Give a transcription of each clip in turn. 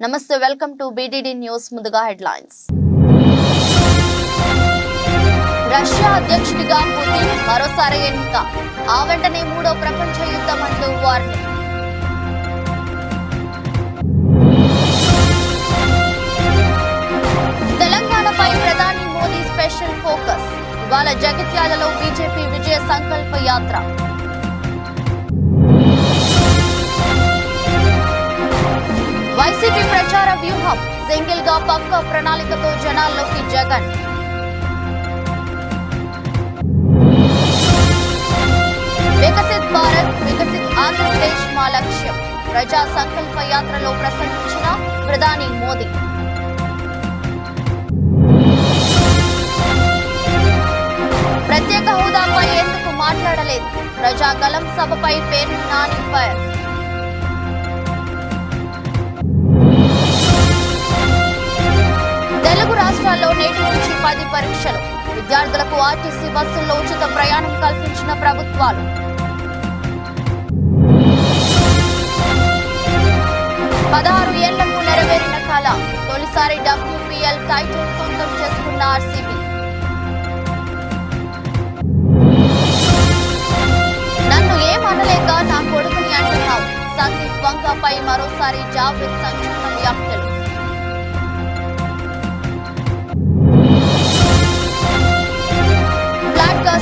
నమస్తే welcome to BDD news ముందుగా headlines Russia అధ్యక్షుడిగా పుతిన్ మరోసారి ఎన్నిక ఆ వెంటనే మూడో ప్రపంచ యుద్ధం అంటూ వార్నింగ్ తెలంగాణపై ప్రధాని మోదీ స్పెషల్ ఫోకస్ ఇవాళ జగిత్యాలలో బీజేపీ విజయ సంకల్ప యాత్ర వైసీపీ ప్రచార వ్యూహం సింగిల్ గా పక్క ప్రణాళికతో జనాల్లోకి జగన్ వికసిత్ భారత్ వికసిత్ ఆంధ్రప్రదేశ్ మా లక్ష్యం ప్రజా సంకల్ప యాత్రలో ప్రసంగించిన ప్రధాని మోదీ ప్రత్యేక హోదాపై ఎందుకు మాట్లాడలేదు ప్రజాగలం సభపై పేరు నాని ఫైర్ తెలుగు రాష్ట్రాల్లో నేటి నుంచి 10 పరీక్షలు విద్యార్థులకు ఆర్టీసీ బస్సుల్లో ఉచిత ప్రయాణం కల్పించిన ప్రభుత్వాలు పదహారు ఏళ్లకు నెరవేరిన కళ తొలిసారి WPL టైటిల్ సొంతం చేసుకున్న ఆర్సీబీ నన్ను ఏమనలేక నా కొడుకుని అంటున్నావు సందీప్ వంగపై మరోసారి జావేద్ సంచలన వ్యాఖ్యలు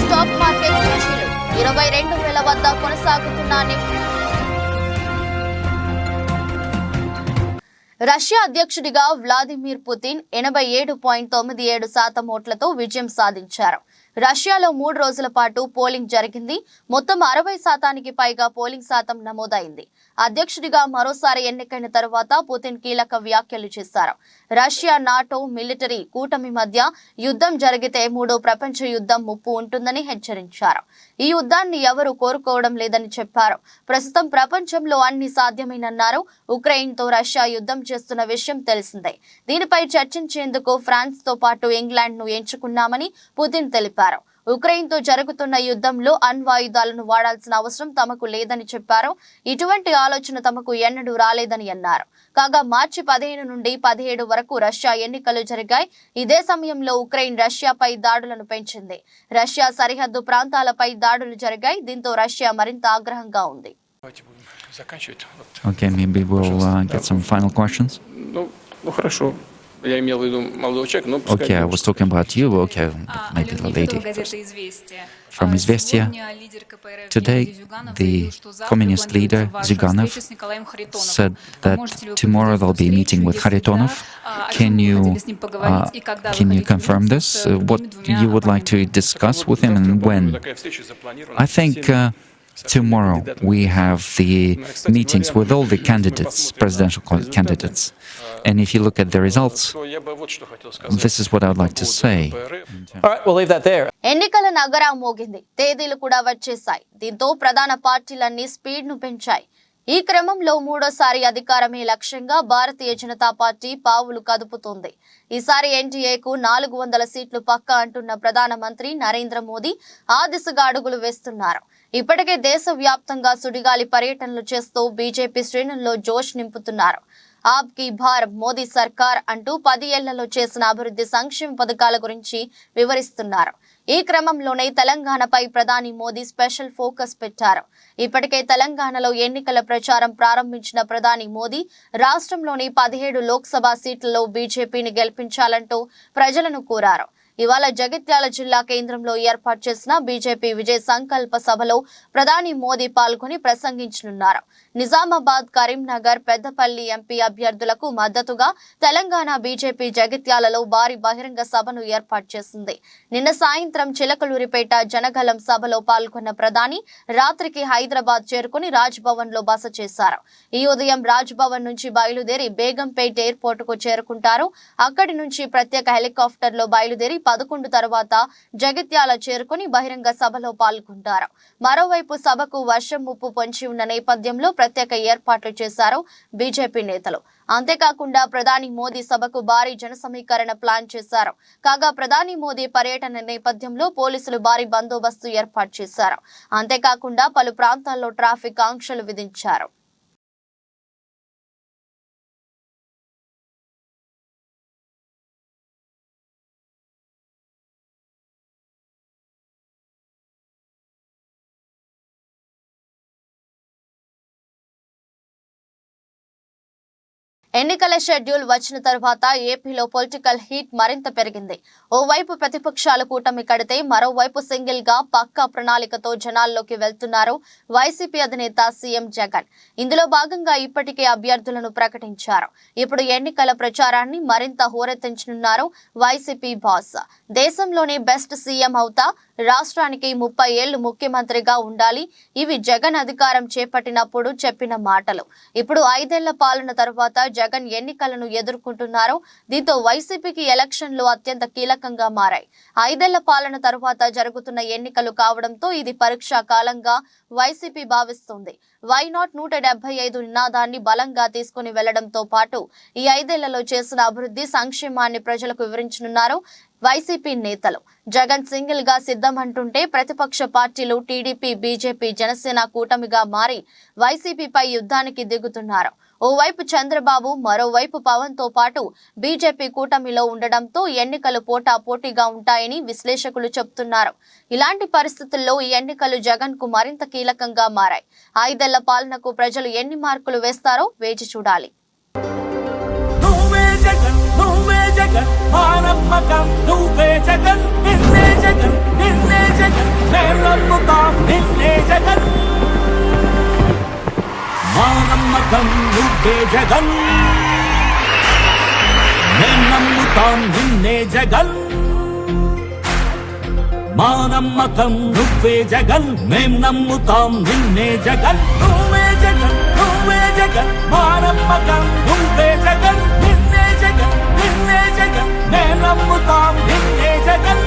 స్టాక్ మార్కెట్ సూచీలు 22,000 వద్ద కొనసాగుతున్న నిఫ్టీ రష్యా అధ్యక్షుడిగా వ్లాదిమిర్ పుతిన్ 87.97% ఓట్లతో విజయం సాధించారు. రష్యాలో 3 రోజుల పాటు పోలింగ్ జరిగింది. మొత్తం 60% పైగా పోలింగ్ శాతం నమోదైంది. అధ్యక్షుడిగా మరోసారి ఎన్నికైన తరువాత పుతిన్ కీలక వ్యాఖ్యలు చేశారు. రష్యా నాటో మిలిటరీ కూటమి మధ్య యుద్ధం జరిగితే మూడో ప్రపంచ యుద్ధం ముప్పు ఉంటుందని హెచ్చరించారు. ఈ యుద్ధాన్ని ఎవరూ కోరుకోవడం లేదని చెప్పారు. ప్రస్తుతం ప్రపంచంలో అన్ని సాధ్యమేనన్నారు. ఉక్రెయిన్ తో రష్యా యుద్ధం చేస్తున్న విషయం తెలిసిందే. దీనిపై చర్చించేందుకు ఫ్రాన్స్ తో పాటు ఇంగ్లాండ్ ను ఎంచుకున్నామని పుతిన్ తెలిపారు. ఉక్రెయిన్ తో జరుగుతున్న యుద్ధంలో అణ్వాయుధాలను వాడాల్సిన అవసరం తమకు లేదని చెప్పారు. ఇటువంటి ఆలోచన తమకు ఎన్నడూ రాలేదని అన్నారు. కాగా మార్చి 15 నుండి 17 వరకు రష్యా ఎన్నికలు జరిగాయి. ఇదే సమయంలో ఉక్రెయిన్ రష్యాపై దాడులను పెంచింది. రష్యా సరిహద్దు ప్రాంతాలపై దాడులు జరిగాయి. దీంతో రష్యా మరింత ఆగ్రహంగా ఉంది. Okay, maybe we'll get some final questions. Ну хорошо. Я имел в виду молодого человека, но пускай. Okay, I was talking about you. Okay, maybe the lady. From Izvestia, today the communist leader Zyuganov said that tomorrow they'll be meeting with Kharitonov. Can you confirm this? What you would like to discuss with him and when? I think tomorrow we have the meetings with all the candidates, presidential candidates. And if you look at the results, this is what I would like to say. All right, we'll leave that there. ఎన్నికల నగరం మోగింది. తేదీలు కూడా వచ్చేశాయి. దీంతో ప్రధాన పార్టీలన్నీ speed ను పెంచాయి. ఈ క్రమంలో మూడోసారి అధికారమే లక్ష్యంగా భారతీయ జనతా పార్టీ పావులు కదుపుతోంది. ఈసారి ఎన్డీఏకు 400 సీట్లు పక్కా అంటున్న ప్రధానమంత్రి నరేంద్ర మోదీ ఆ దిశగా అడుగులు వేస్తున్నారు. ఇప్పటికే దేశవ్యాప్తంగా సుడిగాలి పర్యటనలు చేస్తూ బీజేపీ శ్రేణుల్లో జోష్ నింపుతున్నారు. ఆప్ కీ బార్ మోదీ సర్కార్ అంటూ 10 ఏళ్లలో చేసిన అభివృద్ధి సంక్షేమ పథకాల గురించి వివరిస్తున్నారు. ఈ క్రమంలోనే తెలంగాణపై ప్రధాని మోదీ స్పెషల్ ఫోకస్ పెట్టారు. ఇప్పటికే తెలంగాణలో ఎన్నికల ప్రచారం ప్రారంభించిన ప్రధాని మోదీ రాష్ట్రంలోని 17 లోక్సభ సీట్లలో బీజేపీని గెలిపించాలంటూ ప్రజలను కోరారు. ఇవాళ జగిత్యాల జిల్లా కేంద్రంలో ఏర్పాటు చేసిన బీజేపీ విజయ సంకల్ప సభలో ప్రధాని మోదీ పాల్గొని ప్రసంగించనున్నారు. నిజామాబాద్, కరీంనగర్, పెద్దపల్లి ఎంపీ అభ్యర్థులకు మద్దతుగా తెలంగాణ బీజేపీ జగిత్యాలలో భారీ బహిరంగ సభను ఏర్పాటు చేసింది. నిన్న సాయంత్రం చిలకలూరిపేట జనగలం సభలో పాల్గొన్న ప్రధాని రాత్రికి హైదరాబాద్ చేరుకుని రాజ్ భవన్ లో బస చేశారు. ఈ ఉదయం రాజ్ భవన్ నుంచి బయలుదేరి బేగంపేట ఎయిర్పోర్ట్ కు చేరుకుంటారు. అక్కడి నుంచి ప్రత్యేక హెలికాప్టర్ లో బయలుదేరి 11 తర్వాత జగిత్యాల చేరుకుని బహిరంగ సభలో పాల్గొంటారు. మరోవైపు సభకు వర్షం ముప్పు పొంచి ఉన్న నేపథ్యంలో ప్రత్యేక ఏర్పాట్లు చేశారు బీజేపీ నేతలు. అంతేకాకుండా ప్రధాని మోదీ సభకు భారీ జన సమీకరణ ప్లాన్ చేశారు. కాగా ప్రధాని మోదీ పర్యటన నేపథ్యంలో పోలీసులు భారీ బందోబస్తు ఏర్పాటు చేశారు. అంతేకాకుండా పలు ప్రాంతాల్లో ట్రాఫిక్ ఆంక్షలు విధించారు. ఎన్నికల షెడ్యూల్ వచ్చిన తర్వాత ఏపీలో పొలిటికల్ హీట్ మరింత పెరిగింది. ఓవైపు ప్రతిపక్షాలు కూటమి కడితే మరోవైపు సింగిల్ గా పక్కా ప్రణాళికతో జనాల్లోకి వెళ్తున్నారు వైసీపీ అధినేత సీఎం జగన్. ఇందులో భాగంగా ఇప్పటికే అభ్యర్థులను ప్రకటించారు. ఇప్పుడు ఎన్నికల ప్రచారాన్ని మరింత హోరెత్తించనున్నారు వైసీపీ బాస్. దేశంలోనే బెస్ట్ సీఎం అవుతా, రాష్ట్రానికి 30 ఏళ్లు ముఖ్యమంత్రిగా ఉండాలి. ఇవి జగన్ అధికారం చేపట్టినప్పుడు చెప్పిన మాటలు. ఇప్పుడు 5 ఏళ్ల పాలన తర్వాత జగన్ ఎన్నికలను ఎదుర్కొంటున్నారు. దీంతో వైసీపీకి ఎలక్షన్లు అత్యంత కీలకంగా మారాయి. 5 ఏళ్ల పాలన తర్వాత జరుగుతున్న ఎన్నికలు కావడంతో ఇది పరీక్షా కాలంగా వైసీపీ భావిస్తుంది. వై నాట్ 175 నినాదాన్ని బలంగా తీసుకుని వెళ్లడంతో పాటు ఈ 5 ఏళ్లలో చేసిన అభివృద్ధి సంక్షేమాన్ని ప్రజలకు వివరించనున్నారు వైసీపీ నేతలు. జగన్ సింగిల్ గా సిద్ధమంటుంటే ప్రతిపక్ష పార్టీలు టీడీపీ, బీజేపీ, జనసేన కూటమిగా మారి వైసీపీపై యుద్ధానికి దిగుతున్నారు. ఓవైపు చంద్రబాబు, మరోవైపు పవన్ తో పాటు బీజేపీ కూటమిలో ఉండడంతో ఎన్నికలు పోటాపోటీగా ఉంటాయని విశ్లేషకులు చెబుతున్నారు. ఇలాంటి పరిస్థితుల్లో ఈ ఎన్నికలు జగన్ కు మరింత కీలకంగా మారాయి. 5 ఏళ్ల పాలనకు ప్రజలు ఎన్ని మార్కులు వేస్తారో వేచి చూడాలి. జగన్ మానమ్మకం నువ్వే జగన్, నిన్నే జగన్, నిన్నే జగన్, మేము నమ్ముతాం నిన్నే జగన్. మానమ్మకం నువ్వే జగన్, మేము నమ్ముతాం నిన్నే జగన్. మానమ్మకం నువ్వే జగన్, మేము నమ్ముతాం నిన్నే జగన్. నువ్వే జగన్, నువ్వే జగన్, మానమ్మకం నువ్వే జగన్, నిన్నే జగన్, నిన్నే జగన్, మేము నమ్ముతాం నిన్నే జగన్.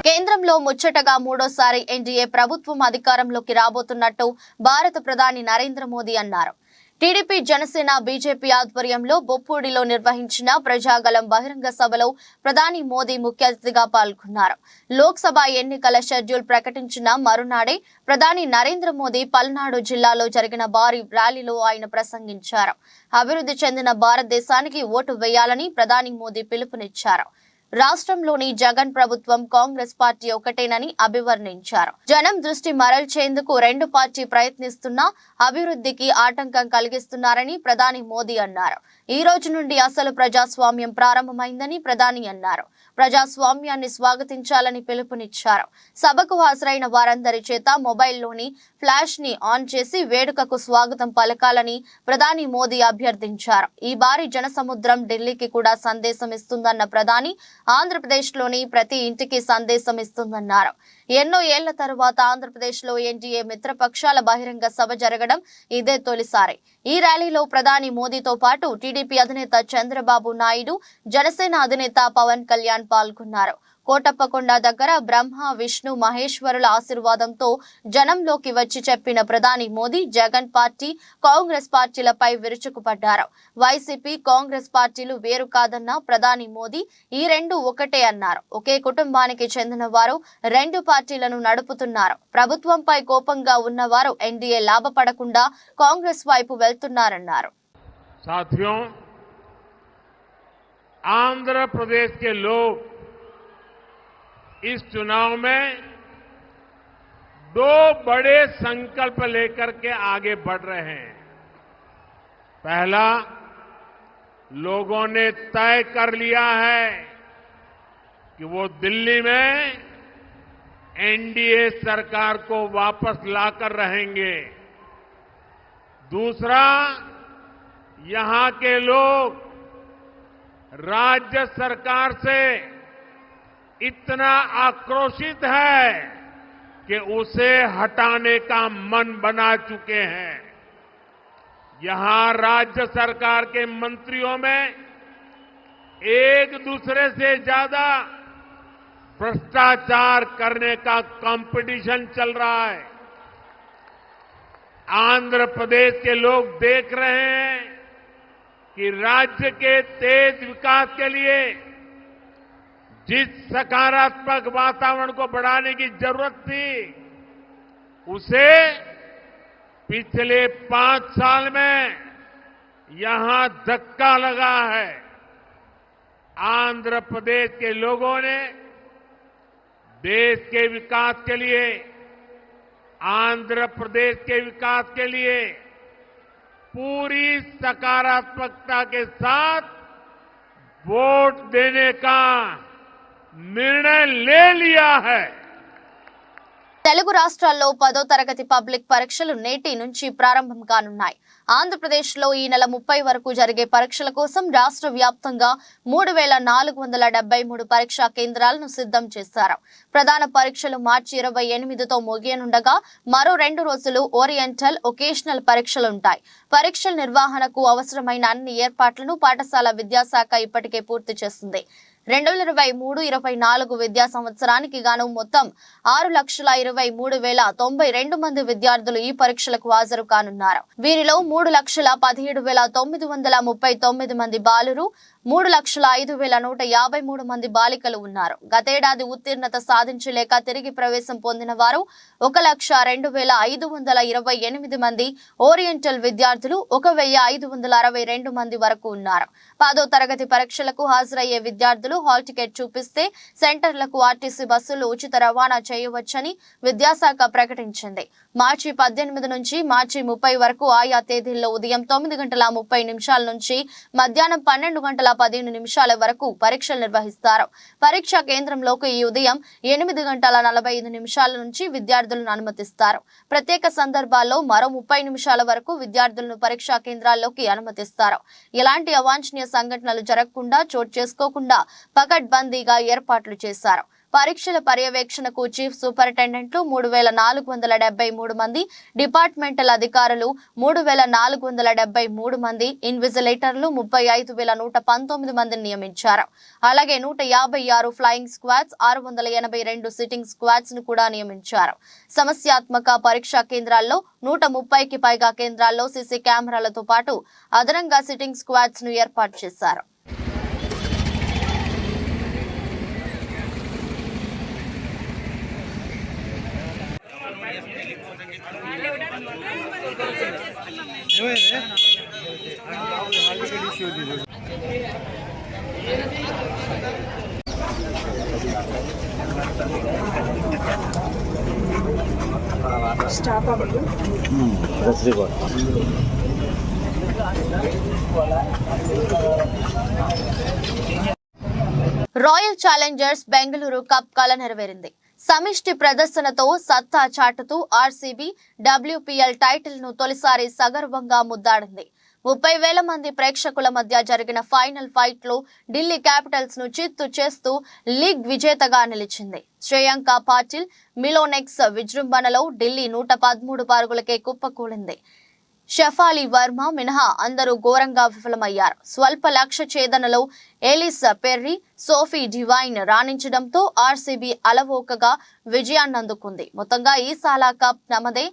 కేంద్రంలో ముచ్చటగా 3వ ఎన్డీఏ ప్రభుత్వం అధికారంలోకి రాబోతున్నట్టు భారత ప్రధాని నరేంద్ర మోదీ అన్నారు. టీడీపీ, జనసేన, బీజేపీ ఆధ్వర్యంలో బొప్పూడిలో నిర్వహించిన ప్రజాగళం బహిరంగ సభలో ప్రధాని మోదీ ముఖ్య అతిథిగా పాల్గొన్నారు. లోక్సభ ఎన్నికల షెడ్యూల్ ప్రకటించిన మరునాడే ప్రధాని నరేంద్ర మోదీ పల్నాడు జిల్లాలో జరిగిన భారీ ర్యాలీలో ఆయన ప్రసంగించారు. అభివృద్ధి చెందిన భారతదేశానికి ఓటు వేయాలని ప్రధాని మోదీ పిలుపునిచ్చారు. రాష్ట్రంలోని జగన్ ప్రభుత్వం, కాంగ్రెస్ పార్టీ ఒకటేనని అభివర్ణించారు. జనం దృష్టి మరల్చేందుకు రెండు పార్టీ ప్రయత్నిస్తున్నా అభివృద్ధికి ఆటంకం కలిగిస్తున్నారని ప్రధాని మోదీ అన్నారు. ఈ రోజు నుండి అసలు ప్రజాస్వామ్యం ప్రారంభమైందని ప్రధాని అన్నారు. ప్రజాస్వామ్యాన్ని స్వాగతించాలని పిలుపునిచ్చారు. సభకు హాజరైన వారందరి చేత మొబైల్లోని ఫ్లాష్ ని ఆన్ చేసి వేడుకకు స్వాగతం పలకాలని ప్రధాని మోదీ అభ్యర్థించారు. ఈ భారీ జనసముద్రం ఢిల్లీకి కూడా సందేశం ఇస్తుందన్న ప్రధాని ఆంధ్రప్రదేశ్లోని ప్రతి ఇంటికి సందేశం ఇస్తుందన్నారు. ఎన్నో ఏళ్ల తరువాత ఆంధ్రప్రదేశ్లో ఎన్డీఏ మిత్రపక్షాల బహిరంగ సభ జరగడం ఇదే తొలిసారి. ఈ ర్యాలీలో ప్రధాని మోదీతో పాటు టీడీపీ అధినేత చంద్రబాబు నాయుడు, జనసేన అధినేత పవన్ కళ్యాణ్ పాల్గొన్నారు. కోటప్పకొండ దగ్గర బ్రహ్మ, విష్ణు, మహేశ్వరుల ఆశీర్వాదంతో జనంలోకి వచ్చి చెప్పిన ప్రధాని మోదీ జగన్ పార్టీ, కాంగ్రెస్ పార్టీలపై విరుచుకుపడ్డారు. వైసీపీ, కాంగ్రెస్ పార్టీలు వేరు కాదన్న ప్రధాని మోదీ ఈ రెండు ఒకటే అన్నారు. ఒకే కుటుంబానికి చెందిన వారు రెండు పార్టీలను నడుపుతున్నారు. ప్రభుత్వంపై కోపంగా ఉన్నవారు ఎన్డీఏ లాభపడకుండా కాంగ్రెస్ వైపు వెళ్తున్నారన్నారు. साथियों, आंध्र प्रदेश के लोग इस चुनाव में दो बड़े संकल्प लेकर के आगे बढ़ रहे हैं। पहला, लोगों ने तय कर लिया है कि वो दिल्ली में एनडीए सरकार को वापस लाकर रहेंगे। दूसरा, यहां के लोग राज्य सरकार से इतना आक्रोशित है कि उसे हटाने का मन बना चुके हैं। यहां राज्य सरकार के मंत्रियों में एक दूसरे से ज्यादा भ्रष्टाचार करने का कंपटीशन चल रहा है। आंध्र प्रदेश के लोग देख रहे हैं कि राज्य के तेज विकास के लिए जिस सकारात्मक वातावरण को बढ़ाने की जरूरत थी, उसे पिछले 5 साल में यहां धक्का लगा है। आंध्र प्रदेश के लोगों ने देश के विकास के लिए, आंध्र प्रदेश के विकास के लिए पूरी सकारात्मकता के साथ वोट देने का निर्णय ले लिया है। తెలుగు రాష్ట్రాల్లో 10వ తరగతి పబ్లిక్ పరీక్షలు నేటి నుంచి ప్రారంభం కానున్నాయి. ఆంధ్రప్రదేశ్లో ఈ నెల 30 వరకు జరిగే పరీక్షల కోసం రాష్ట్ర వ్యాప్తంగా 3473 పరీక్షా కేంద్రాలను సిద్ధం చేశారు. ప్రధాన పరీక్షలు మార్చి 28తో ముగియనుండగా మరో 2 రోజులు ఓరియంటల్, ఒకేషనల్ పరీక్షలుంటాయి. పరీక్షల నిర్వహణకు అవసరమైన అన్ని ఏర్పాట్లను పాఠశాల విద్యాశాఖ ఇప్పటికే పూర్తి చేసింది. 2023-24 విద్యా సంవత్సరానికి గాను మొత్తం 6,23,092 మంది విద్యార్థులు ఈ పరీక్షలకు హాజరు కానున్నారు. వీరిలో 3,17,939 మంది బాలురు, 3,05,153 మంది బాలికలు ఉన్నారు. గతేడాది ఉత్తీర్ణత సాధించలేక తిరిగి ప్రవేశం పొందిన వారు 1,02,528 మంది, ఓరియంటల్ విద్యార్థులు 1,562 మంది వరకు ఉన్నారు. 10వ తరగతి పరీక్షలకు హాజరయ్యే విద్యార్థులు హాల్ టికెట్ చూపిస్తే సెంటర్లకు ఆర్టీసీ బస్సులు ఉచిత రవాణా చేయవచ్చని విద్యాశాఖ ప్రకటించింది. మార్చి 18 నుంచి మార్చి 30 వరకు ఆయా తేదీల్లో ఉదయం 9:30 నుంచి మధ్యాహ్నం 12:15 వరకు పరీక్షలు నిర్వహిస్తారు. పరీక్షా కేంద్రంలోకి ఈ ఉదయం 8:45 నుంచి విద్యార్థులను అనుమతిస్తారు. ప్రత్యేక సందర్భాల్లో మరో 30 నిమిషాల వరకు విద్యార్థులను పరీక్షా కేంద్రాల్లోకి అనుమతిస్తారు. ఎలాంటి అవాంఛనీయ సంఘటనలు జరగకుండా, చోటు చేసుకోకుండా పకడ్బందీగా ఏర్పాట్లు చేశారు. పరీక్షల పర్యవేక్షణకు చీఫ్ సూపరింటెండెంట్లు 3,473 మంది, డిపార్ట్మెంటల్ అధికారులు 3,473 మంది, ఇన్విజిలేటర్లు 35,119 మందిని నియమించారు. అలాగే 156 ఫ్లయింగ్ స్క్వాడ్స్, 682 సిట్టింగ్ స్క్వాడ్స్ ను కూడా నియమించారు. సమస్యాత్మక పరీక్షా కేంద్రాల్లో 130కి పైగా కేంద్రాల్లో సీసీ కెమెరాలతో పాటు అదనంగా సిట్టింగ్ స్క్వాడ్స్ ను ఏర్పాటు చేశారు. రాయల్ ఛాలెంజర్స్ బెంగళూరు కప్ కల నెరవేరింది. సమిష్టి ప్రదర్శనతో సత్తా చాటుతూ ఆర్సీబీ WPL టైటిల్ ను తొలిసారి సగర్వంగా ముద్దాడింది. 30,000 మంది ప్రేక్షకుల మధ్య జరిగిన ఫైనల్ ఫైట్ లో ఢిల్లీ క్యాపిటల్స్ ను చిత్తు చేస్తూ లీగ్ విజేతగా నిలిచింది. శ్రేయాంక పాటిల్, మిలోనెక్స్ విజృంభణలో ఢిల్లీ 113 పరుగులకే కుప్పకూలింది. షెఫాలి వర్మ మినహా అందరూ ఘోరంగా విఫలమయ్యారు. స్వల్ప లక్ష్య ఛేదనలో ఎలిస్ పెర్రీ, సోఫీ డివైన్ రాణించడంతో ఆర్సీబీ అలవోకగా విజయాన్ని అందుకుంది. మొత్తంగా ఈ సాలా కప్ నమదే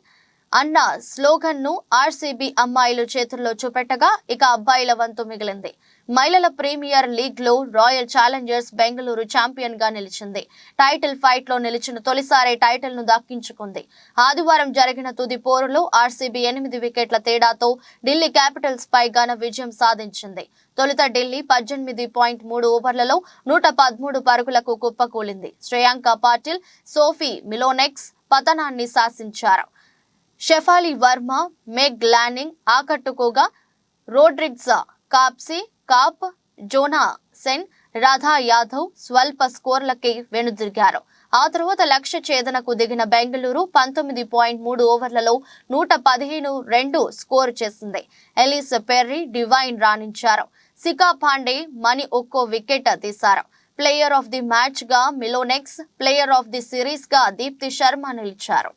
అన్న స్లోగన్ ను ఆర్సీబీ అమ్మాయిలు చేతుల్లో చూపెట్టగా ఇక అబ్బాయిల వంతు మిగిలింది. మహిళల ప్రీమియర్ లీగ్ లో రాయల్ ఛాలెంజర్స్ బెంగళూరు ఛాంపియన్ గా నిలిచింది. టైటిల్ ఫైట్ లో నిలిచిన తొలిసారి టైటిల్ ను దక్కించుకుంది. ఆదివారం జరిగిన తుది పోరులో ఆర్సీబీ 8 వికెట్ల తేడాతో ఢిల్లీ క్యాపిటల్స్ పై ఘన విజయం సాధించింది. తొలుత ఢిల్లీ 18.3 ఓవర్లలో 113 పరుగులకు కుప్పకూలింది. శ్రేయాంక పాటిల్, సోఫీ మిలోనెక్స్ పతనాన్ని శాసించారు. షెఫాలి వర్మ, మెగ్ లానింగ్ ఆకట్టుకోగా Rodrigues, Capsey, Kapp, Jonassen, Radha Yadav స్వల్ప స్కోర్లకి వెనుదిరిగారు. ఆ తర్వాత లక్ష్య ఛేదనకు దిగిన బెంగళూరు 19.3 ఓవర్లలో 115 స్కోర్ చేసింది. ఎలిస్ పెర్రీ, డివైన్ రాణించారు. సికా పాండే, మణి ఒక్కో వికెట్ తీశారు. ప్లేయర్ ఆఫ్ ది మ్యాచ్ గా Molineux, player of the series గా దీప్తి శర్మ నిలిచారు.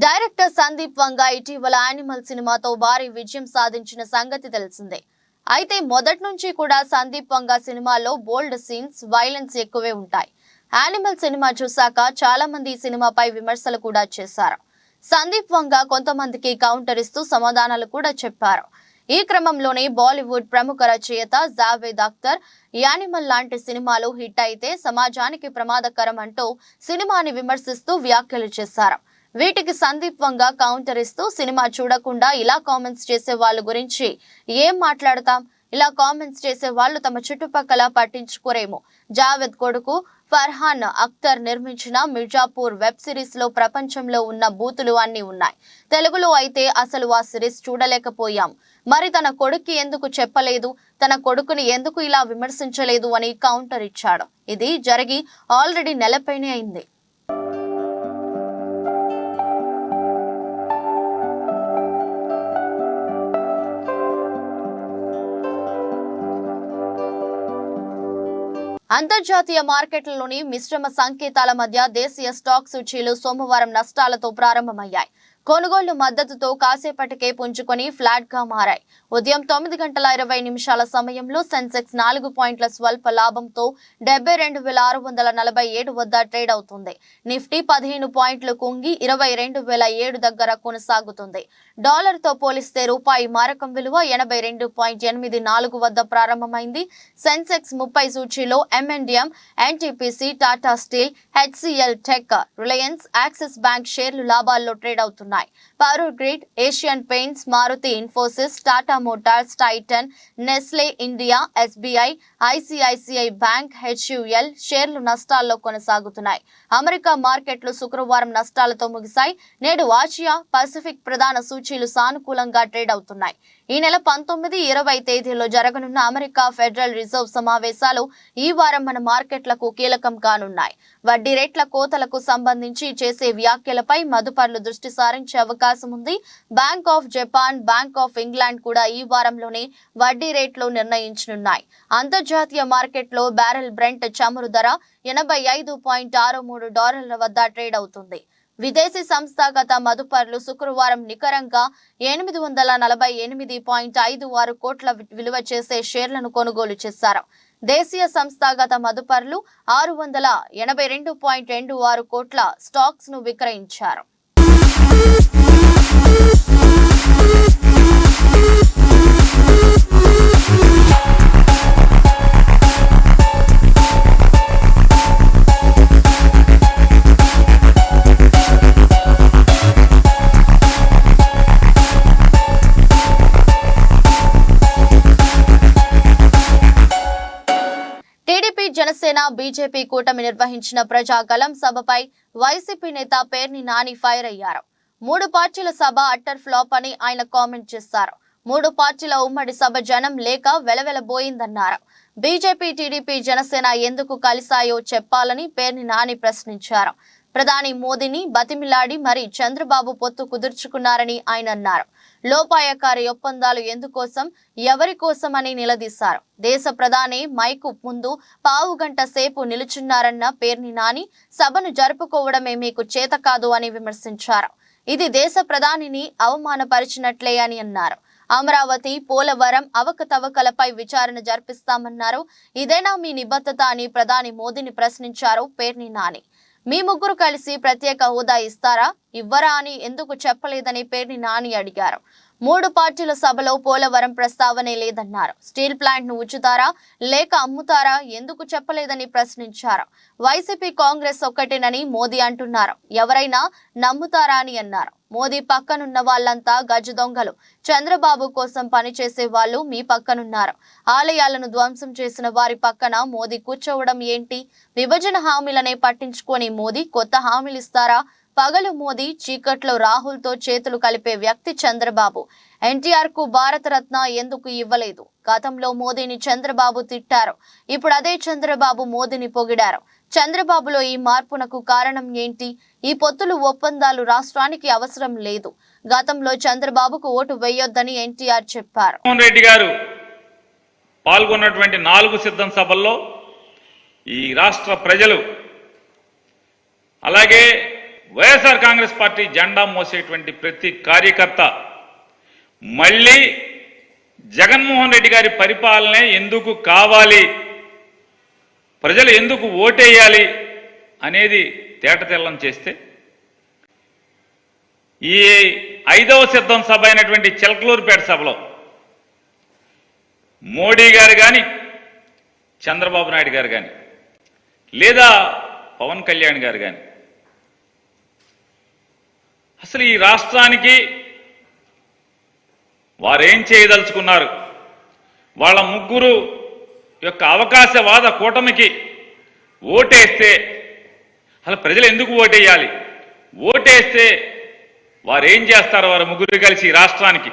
డైరెక్టర్ సందీప్ వంగ ఇటీవల యానిమల్ సినిమాతో భారీ విజయం సాధించిన సంగతి తెలిసిందే. అయితే మొదటి నుంచి కూడా సందీప్ వంగ సినిమాలో బోల్డ్ సీన్స్, వైలెన్స్ ఎక్కువే ఉంటాయి. యానిమల్ సినిమా చూశాక చాలా మంది ఈ సినిమాపై విమర్శలు కూడా చేశారు. సందీప్ వంగ కొంతమందికి కౌంటర్ ఇస్తూ సమాధానాలు కూడా చెప్పారు. ఈ క్రమంలోనే బాలీవుడ్ ప్రముఖ రచయిత జావేద్ అఖ్తర్ యానిమల్ లాంటి సినిమాలు హిట్ అయితే సమాజానికి ప్రమాదకరం అంటూ సినిమాని విమర్శిస్తూ వ్యాఖ్యలు చేశారు. వీటికి సందీప్ వంగ కౌంటర్ ఇస్తూ సినిమా చూడకుండా ఇలా కామెంట్స్ చేసే వాళ్ళ గురించి ఏం మాట్లాడతాం, ఇలా కామెంట్స్ చేసే వాళ్ళు తమ చుట్టుపక్కల పట్టించుకోరేమో. జావేద్ కొడుకు ఫర్హాన్ అఖ్తర్ నిర్మించిన మిర్జాపూర్ వెబ్ సిరీస్ లో ప్రపంచంలో ఉన్న బూతులు అన్ని ఉన్నాయి. తెలుగులో అయితే అసలు ఆ సిరీస్ చూడలేకపోయాం. మరి తన కొడుక్కి ఎందుకు చెప్పలేదు, తన కొడుకుని ఎందుకు ఇలా విమర్శించలేదు అని కౌంటర్ ఇచ్చాడు. ఇది జరిగి ఆల్రెడీ నెలపైనే అయింది. అంతర్జాతీయ మార్కెట్లలోని మిశ్రమ సంకేతాల మధ్య దేశీయ స్టాక్ సూచీలు సోమవారం నష్టాలతో ప్రారంభమయ్యాయి. కొనుగోళ్లు మద్దతుతో కాసేపటికే పుంజుకొని ఫ్లాట్ గా మారాయి. ఉదయం 9:20 సమయంలో సెన్సెక్స్ 4 పాయింట్ల స్వల్ప లాభంతో 72,647 వద్ద ట్రేడ్ అవుతుంది. నిఫ్టీ 15 పాయింట్లు కుంగి 22,007 దగ్గర కొనసాగుతుంది. డాలర్ తో పోలిస్తే రూపాయి మారకం విలువ 82.84 వద్ద ప్రారంభమైంది. సెన్సెక్స్ 30 సూచీలో M&M, NTPC, Tata Steel, HCL Tech, Reliance, Axis Bank షేర్లు లాభాల్లో ట్రేడ్ అవుతున్నాయి. Power Grid, Asian Paints, Maruti Infosys, Tata Motors, Titan, Nestle India, SBI, ICICI బ్యాంక్, HUL షేర్లు నష్టాల్లో కొనసాగుతున్నాయి. అమెరికా మార్కెట్లు శుక్రవారం నష్టాలతో ముగిశాయి. నేడు ఆసియా పసిఫిక్ ప్రధాన సూచీలు సానుకూలంగా ట్రేడ్ అవుతున్నాయి. ఈ నెల 19, 20 తేదీల్లో జరగనున్న అమెరికా ఫెడరల్ రిజర్వ్ సమావేశాలు ఈ వారం మన మార్కెట్లకు కీలకం కానున్నాయి. వడ్డీ రేట్ల కోతలకు సంబంధించి చేసే వ్యాఖ్యలపై మదుపర్లు దృష్టి సారించే అవకాశం ఉంది. Bank of Japan, bank of England కూడా ఈ వారంలోనే వడ్డీ రేట్లు నిర్ణయించనున్నాయి. అంతర్జాతీయ మార్కెట్లో బ్యారెల్ బ్రెంట్ చమురు ధర $85.63 వద్ద ట్రేడ్ అవుతుంది. విదేశీ సంస్థాగత మదుపర్లు శుక్రవారం నికరంగా 848.56 కోట్ల విలువ చేసే షేర్లను కొనుగోలు చేశారు. దేశీయ సంస్థాగత మదుపర్లు 682.26 కోట్ల స్టాక్స్ ను విక్రయించారు. టీడీపీ, జనసేన, బీజేపీ కూటమి నిర్వహించిన ప్రజాగలం సభపై వైసీపీ నేత పేర్ని నాని ఫైర్ అయ్యారు. 3 పార్టీల సభ అట్టర్ ఫ్లాప్ అని ఆయన కామెంట్ చేశారు. 3 పార్టీల ఉమ్మడి సభ జనం లేక వెలవెలబోయిందన్నారు. బీజేపీ, టీడీపీ, జనసేన ఎందుకు కలిశాయో చెప్పాలని పేర్ని నాని ప్రశ్నించారు. ప్రధాని మోదీని బతిమిలాడి మరి చంద్రబాబు పొత్తు కుదుర్చుకున్నారని ఆయన అన్నారు. లోపాయకారి ఒప్పందాలు ఎందుకోసం, ఎవరి కోసం అని నిలదీశారు. దేశ ప్రధాని మైకు ముందు పావు గంట సేపు నిలుచున్నారన్న పేర్ని నాని సభను జరుపుకోవడమే మీకు చేత కాదు అని విమర్శించారు. ఇది దేశ ప్రధానిని అవమానపరిచినట్లే అని అన్నారు. అమరావతి, పోలవరం అవకతవకలపై విచారణ జరిపిస్తామన్నారు. ఇదేనా మీ నిబద్ధత అని ప్రధాని మోదీని ప్రశ్నించారు పేర్ని నాని. మీ ముగ్గురు కలిసి ప్రత్యేక హోదా ఇస్తారా, ఇవ్వరా అని ఎందుకు చెప్పలేదని పేర్ని నాని అడిగారు. 3 పార్టీల సభలో పోలవరం ప్రస్తావనే లేదన్నారు. స్టీల్ ప్లాంట్ ను ఉంచుతారా లేక అమ్ముతారా ఎందుకు చెప్పలేదని ప్రశ్నించారు. వైసీపీ, కాంగ్రెస్ ఒక్కటేనని మోదీ అంటున్నారు. ఎవరైనా నమ్ముతారా అని అన్నారు. మోదీ పక్కనున్న వాళ్ళంతా గజ దొంగలు. చంద్రబాబు కోసం పనిచేసే వాళ్ళు మీ పక్కనున్నారు. ఆలయాలను ధ్వంసం చేసిన వారి పక్కన మోదీ కూర్చోవడం ఏంటి? విభజన హామీలనే పట్టించుకొని మోదీ కొత్త హామీలు ఇస్తారా? పగలు మోదీ, చీకట్లో రాహుల్ తో చేతులు కలిపే వ్యక్తి చంద్రబాబు. ఎన్టీఆర్ కు భారతరత్న ఎందుకు ఇవ్వలేదు? గతంలో మోదీని చంద్రబాబు తిట్టారు. ఇప్పుడు అదే చంద్రబాబు మోదీని పొగిడారు. చంద్రబాబులో ఈ మార్పునకు కారణం ఏంటి? ఈ పొత్తులు, ఒప్పందాలు రాష్ట్రానికి అవసరం లేదు. గతంలో చంద్రబాబుకు ఓటు వేయొద్దని ఎన్టీఆర్ చెప్పారు. జగన్మోహన్ రెడ్డి గారు పాల్గొన్నటువంటి 4 సిద్ధం సభల్లో ఈ రాష్ట్ర ప్రజలు, అలాగే వైఎస్ఆర్ కాంగ్రెస్ పార్టీ జెండా మోసేటువంటి ప్రతి కార్యకర్త మళ్ళీ జగన్మోహన్ రెడ్డి గారి పరిపాలనే ఎందుకు కావాలి, ప్రజలు ఎందుకు ఓటేయాలి అనేది తేటతెల్లం చేస్తే, ఈ 5వ సిద్ధం సభ అయినటువంటి చిలకలూరుపేట సభలో మోడీ గారు కానీ, చంద్రబాబు నాయుడు గారు కానీ, లేదా పవన్ కళ్యాణ్ గారు కానీ అసలు ఈ రాష్ట్రానికి వారేం చేయదలుచుకున్నారు, వాళ్ళ ముగ్గురు యొక్క అవకాశవాద కూటమికి ఓటేస్తే అసలు ప్రజలు ఎందుకు ఓటేయాలి, ఓటేస్తే వారు ఏం చేస్తారు వారు ముగ్గురు కలిసి రాష్ట్రానికి?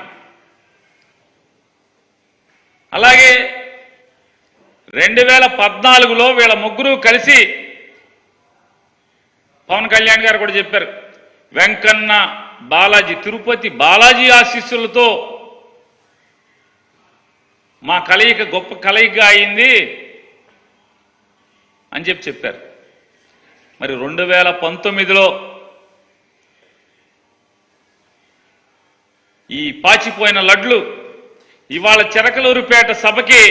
అలాగే 2014లో వీళ్ళ ముగ్గురు కలిసి పవన్ కళ్యాణ్ గారు కూడా చెప్పారు, వెంకన్న బాలాజీ, తిరుపతి బాలాజీ ఆశీస్సులతో మా కలయిక గొప్ప కలయిక అయింది అని చెప్పారు. మరి 2019లో ఈ పాచిపోయిన లడ్లు ఇవాళ చిలకలూరుపేట సభకి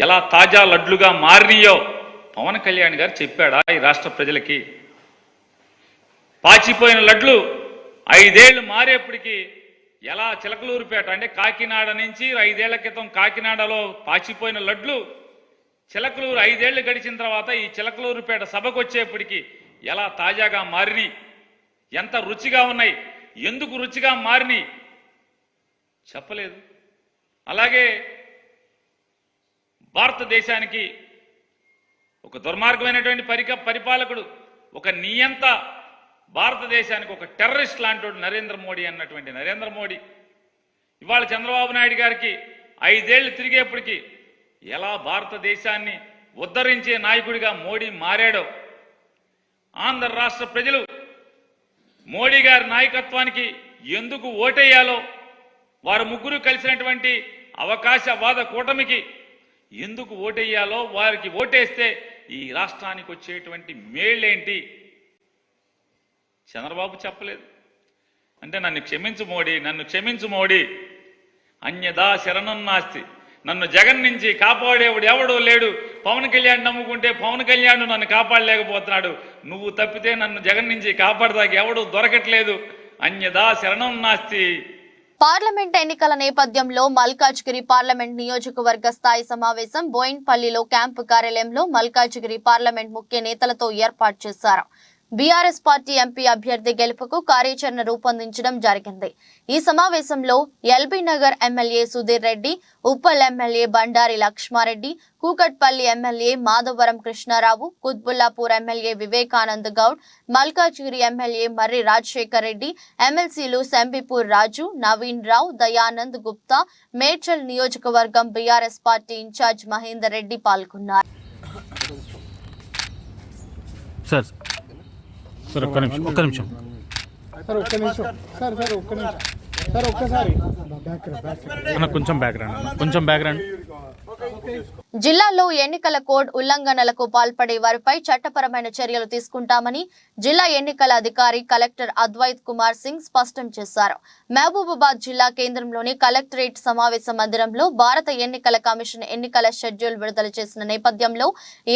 ఎలా తాజా లడ్లుగా మారినాయో పవన్ కళ్యాణ్ గారు చెప్పాడా ఈ రాష్ట్ర ప్రజలకి? పాచిపోయిన లడ్లు 5 ఏళ్లు మారేప్పటికీ ఎలా చిలకలూరుపేట అంటే కాకినాడ నుంచి 5 ఏళ్ల క్రితం కాకినాడలో పాచిపోయిన లడ్లు చిలకలూరు 5 ఏళ్లు గడిచిన తర్వాత ఈ చిలకలూరుపేట సభకు వచ్చేప్పటికీ ఎలా తాజాగా మారినాయి, ఎంత రుచిగా ఉన్నాయి, ఎందుకు రుచిగా మారినాయి చెప్పలేదు. అలాగే భారతదేశానికి ఒక దుర్మార్గమైనటువంటి పరిపాలకుడు, ఒక నియంత, భారతదేశానికి ఒక టెర్రరిస్ట్ లాంటి నరేంద్ర మోడీ అన్నటువంటి నరేంద్ర మోడీ ఇవాళ చంద్రబాబు నాయుడు గారికి 5 ఏళ్లు తిరిగేప్పటికీ ఎలా భారతదేశాన్ని ఉద్ధరించే నాయకుడిగా మోడీ మారాడో, ఆంధ్ర రాష్ట్ర ప్రజలు మోడీ గారి నాయకత్వానికి ఎందుకు ఓటేయాలో, వారు ముగ్గురు కలిసినటువంటి అవకాశవాద కూటమికి ఎందుకు ఓటేయాలో, వారికి ఓటేస్తే ఈ రాష్ట్రానికి వచ్చేటువంటి మేళ్ళేంటి చంద్రబాబు చెప్పలేదు. అంటే నన్ను క్షమించు మోడీ, నన్ను క్షమించు మోడీ, అన్యదా శరణం నాస్తి, నన్ను జగన్ నుంచి కాపాడేవాడు ఎవడో లేడు, పవన్ కళ్యాణ్ నమ్ముకుంటే పవన్ కళ్యాణ్ నన్ను కాపాడలేకపోతున్నాడు, నువ్వు తప్పితే నన్ను జగన్ నుంచి కాపాడదాకా ఎవడు దొరకట్లేదు, అన్యదా శరణం నాస్తి. పార్లమెంట్ ఎన్నికల నేపథ్యంలో మల్కాజ్గిరి పార్లమెంట్ నియోజకవర్గ స్థాయి సమావేశం బోయిన్పల్లిలో క్యాంపు కార్యాలయంలో మల్కాజ్గిరి పార్లమెంట్ ముఖ్య నేతలతో ఏర్పాటు చేశారు. బీఆర్ఎస్ పార్టీ ఎంపీ అభ్యర్థి గెలుపుకు కార్యాచరణ రూపొందించడం జరిగింది. ఈ సమావేశంలో LB Nagar MLA Sudheer Reddy, Uppal MLA Bandari Lakshmareddy, Kukatpally MLA Madhavaram Krishnarao, Quthbullapur MLA Vivekanand Goud, Malkajgiri MLA Marri Rajasekhar Reddy, ఎమ్మెల్సీలు సంబిపూర్ రాజు, నవీన్ రావు, దయానంద్ గుప్తా, మేడ్చల్ నియోజకవర్గం BRS party incharge Mahender Reddy పాల్గొన్నారు. జిల్లాలో ఎన్నికల కోడ్ ఉల్లంఘనలకు పాల్పడే వారిపై చట్టపరమైన చర్యలు తీసుకుంటామని జిల్లా ఎన్నికల అధికారి కలెక్టర్ అద్వైత్ కుమార్ సింగ్ స్పష్టం చేశారు. మహబూబాబాద్ జిల్లా కేంద్రంలోని కలెక్టరేట్ సమావేశ మందిరంలో భారత ఎన్నికల కమిషన్ ఎన్నికల షెడ్యూల్ విడుదల చేసిన నేపథ్యంలో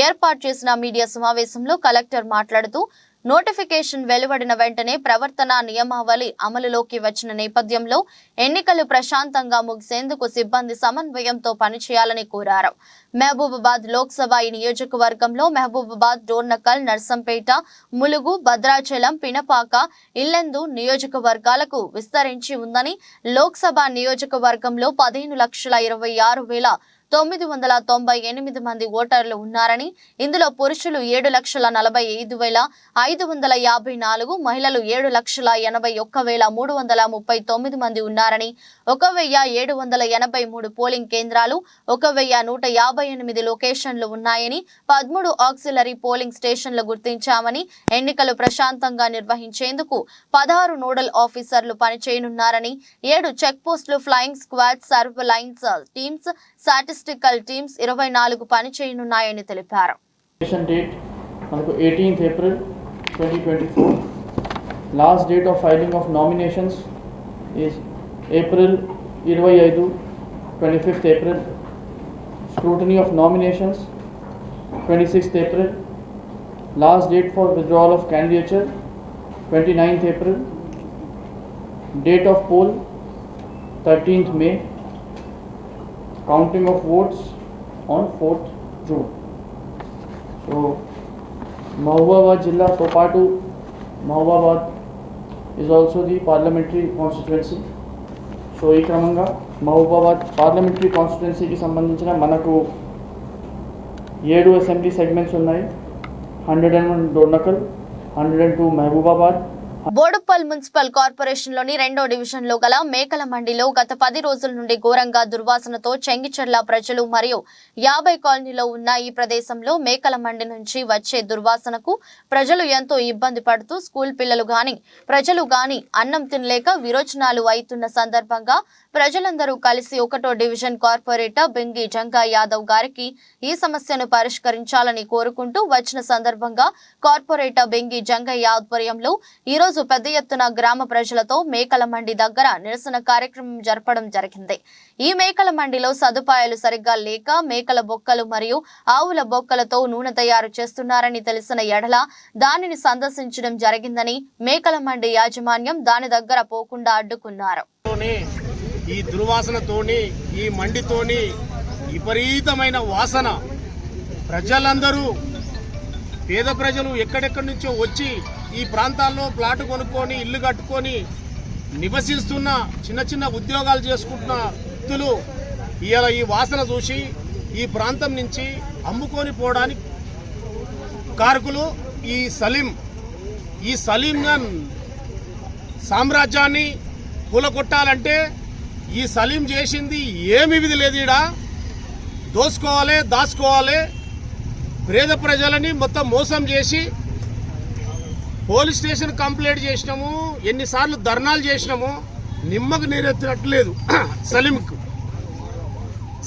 ఏర్పాటు చేసిన మీడియా సమావేశంలో కలెక్టర్ మాట్లాడుతూ, నోటిఫికేషన్ వెలువడిన వెంటనే ప్రవర్తన నియమావళి అమలులోకి వచ్చిన నేపథ్యంలో ఎన్నికలు ప్రశాంతంగా ముగిసేందుకు సిబ్బంది సమన్వయంతో పనిచేయాలని కోరారు. మహబూబాబాద్ లోక్సభ ఈ నియోజకవర్గంలో మహబూబాబాద్, డోర్నకల్, నర్సంపేట, ములుగు, భద్రాచలం, పినపాక, ఇల్లెందు నియోజకవర్గాలకు విస్తరించి ఉందని, లోక్సభ నియోజకవర్గంలో 15,26,998 మంది ఓటర్లు ఉన్నారని, ఇందులో పురుషులు 7,45,554, మహిళలు 7,81,339 మంది ఉన్నారని, 1,783 పోలింగ్ కేంద్రాలు, 1,158 లొకేషన్లు ఉన్నాయని, 13 ఆక్సిలరీ పోలింగ్ స్టేషన్లు గుర్తించామని, ఎన్నికలు ప్రశాంతంగా నిర్వహించేందుకు 16 నోడల్ ఆఫీసర్లు పనిచేయనున్నారని, 7 చెక్ పోస్టులు, flying squad, surveillance teams, statistical teams 24 పనిచేయనున్నాయని తెలిపారు. Date 18th April 2024. Last date of filing of nominations is April 25, 25th April. Scrutiny of nominations 26th April. Last date for withdrawal of candidature 29th April. Date of poll 13th May. Counting of votes on 4th June. So, Mahbubabad Jilla to Patu, Mahbubabad is also the parliamentary constituency. So ఈ క్రమంగా Mahabubabad parliamentary కాన్స్టిట్యున్సీకి సంబంధించిన మనకు 7 assembly segments ఉన్నాయి. 101 Dornakal, 102 Mahabubabad. Boduppal municipal corporation లోని 2వ division లో గల మేకల మండిలో గత 10 రోజుల నుండి ఘోరంగా దుర్వాసనతో చెంగిచెర్ల ప్రజలు మరియు 50 కాలనీలో ఉన్న ఈ ప్రదేశంలో మేకల మండి నుంచి వచ్చే దుర్వాసనకు ప్రజలు ఎంతో ఇబ్బంది పడుతూ స్కూల్ పిల్లలు గాని ప్రజలు గాని అన్నం తినలేక విరోచనాలు అవుతున్న సందర్భంగా ప్రజలందరూ కలిసి 1వ డివిజన్ కార్పొరేటర్ బెంగి జంగా యాదవ్ గారికి ఈ సమస్యను పరిష్కరించాలని కోరుకుంటూ వచ్చిన సందర్భంగా కార్పొరేటర్ బెంగి జంగయ్య ఆధ్వర్యంలో ఈ రోజు పెద్ద ఎత్తున గ్రామ ప్రజలతో మేకల మండి దగ్గర నిరసన కార్యక్రమం జరపడం జరిగింది. ఈ మేకల మండిలో సదుపాయాలు సరిగ్గా లేక మేకల బొక్కలు మరియు ఆవుల బొక్కలతో నూనె తయారు చేస్తున్నారని తెలిసిన ఎడల దానిని సందర్శించడం జరిగిందని మేకల మండి యాజమాన్యం దాని దగ్గర పోకుండా అడ్డుకున్నారు. ఈ దుర్వాసనతోని ఈ మండితోని విపరీతమైన వాసన ప్రజలందరూ పేద ప్రజలు ఎక్కడెక్కడి నుంచో వచ్చి ఈ ప్రాంతాల్లో ప్లాట్ కొనుక్కొని ఇల్లు కట్టుకొని నివసిస్తున్న చిన్న చిన్న ఉద్యోగాలు చేసుకుంటున్న వ్యక్తులు ఇలా ఈ వాసన చూసి ఈ ప్రాంతం నుంచి అమ్ముకొని పోవడానికి కారకులు ఈ సలీం సామ్రాజ్యాన్ని కూలగొట్టాలంటే ఈ సలీం చేసింది ఏమి విధి లేదు. ఈడ దోసుకోవాలి, దాచుకోవాలి, పేద ప్రజలని మొత్తం మోసం చేసి పోలీస్ స్టేషన్ కంప్లైంట్ చేసినాము, ఎన్నిసార్లు ధర్నాలు చేసినాము, నిమ్మకు నీరెత్తినట్లేదు.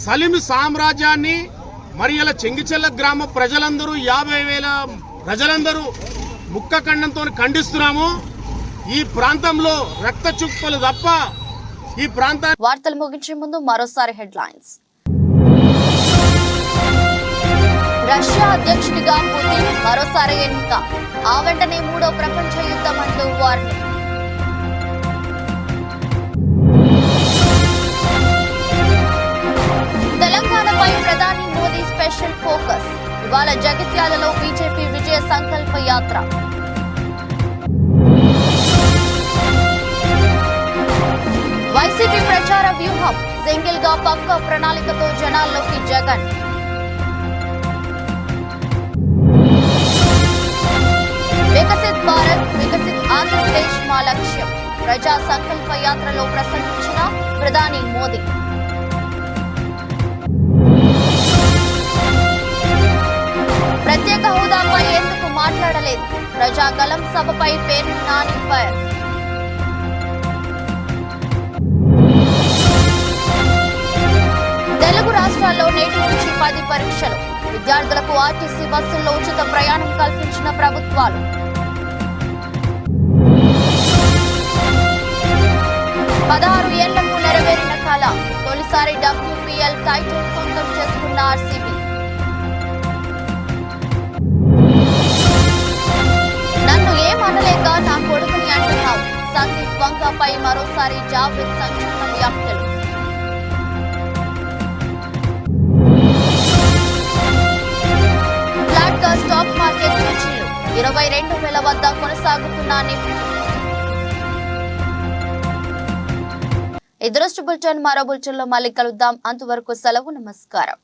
సలీం సామ్రాజ్యాన్ని మరి ఇలా చెంగిచెల్ల గ్రామ ప్రజలందరూ 50,000 ప్రజలందరూ ముక్క ఖండంతో ఖండిస్తున్నాము. ఈ ప్రాంతంలో రక్త చుక్కలు తప్ప ఈ ప్రాంతాన్ని. వార్తలు ముగించే ముందు మరోసారి హెడ్లైన్స్. రష్యా అధ్యక్షుడిగా పుతిన్ మరోసారి ఎన్నిక, ఆ వెంటనే 3వ ప్రపంచ యుద్ధం అంటూ వార్నింగ్. తెలంగాణపై ప్రధాని మోదీ స్పెషల్ ఫోకస్, ఇవాళ జగిత్యాలలో బీజేపీ విజయ సంకల్ప యాత్ర. వైసీపీ ప్రచార వ్యూహం, సింగిల్ గా పక్కా ప్రణాళికతో జనాల్లోకి జగన్. వికసిత్ భారత్, వికసిత్ ఆంధ్రప్రదేశ్ మా లక్ష్యం, ప్రజా సంకల్ప యాత్రలో ప్రసంగించిన ప్రధాని మోదీ. ప్రత్యేక హోదాపై ఎందుకు మాట్లాడలేదు, ప్రజాగలం సభపై పేర్ని నాని ఫైర్. తెలుగు రాష్ట్రాల్లో నేటి నుంచి 10 పరీక్షలు, విద్యార్థులకు ఆర్టీసీ బస్సుల్లో ఉచిత ప్రయాణం కల్పించిన ప్రభుత్వాలు. 16 ఏళ్లకు నెరవేరిన కళ, తొలిసారి WPL టైటిల్ సొంతం చేసుకున్న ఆర్సీబీ. నన్ను ఏమనలేక నా కొడుకుని అంటున్నావు, సందీప్ వంగపై మరోసారి జావేద్ సంచలన వ్యాఖ్యలు. ఫ్లాట్ గా స్టాక్ మార్కెట్ సూచీలు 22,000 వద్ద కొనసాగుతున్న నిఫ్టీ. ఈ దృష్టి బులెటిన్ మరో బులెటిన్ లో మళ్ళీ కలుద్దాం. అంతవరకు సెలవు, నమస్కారం.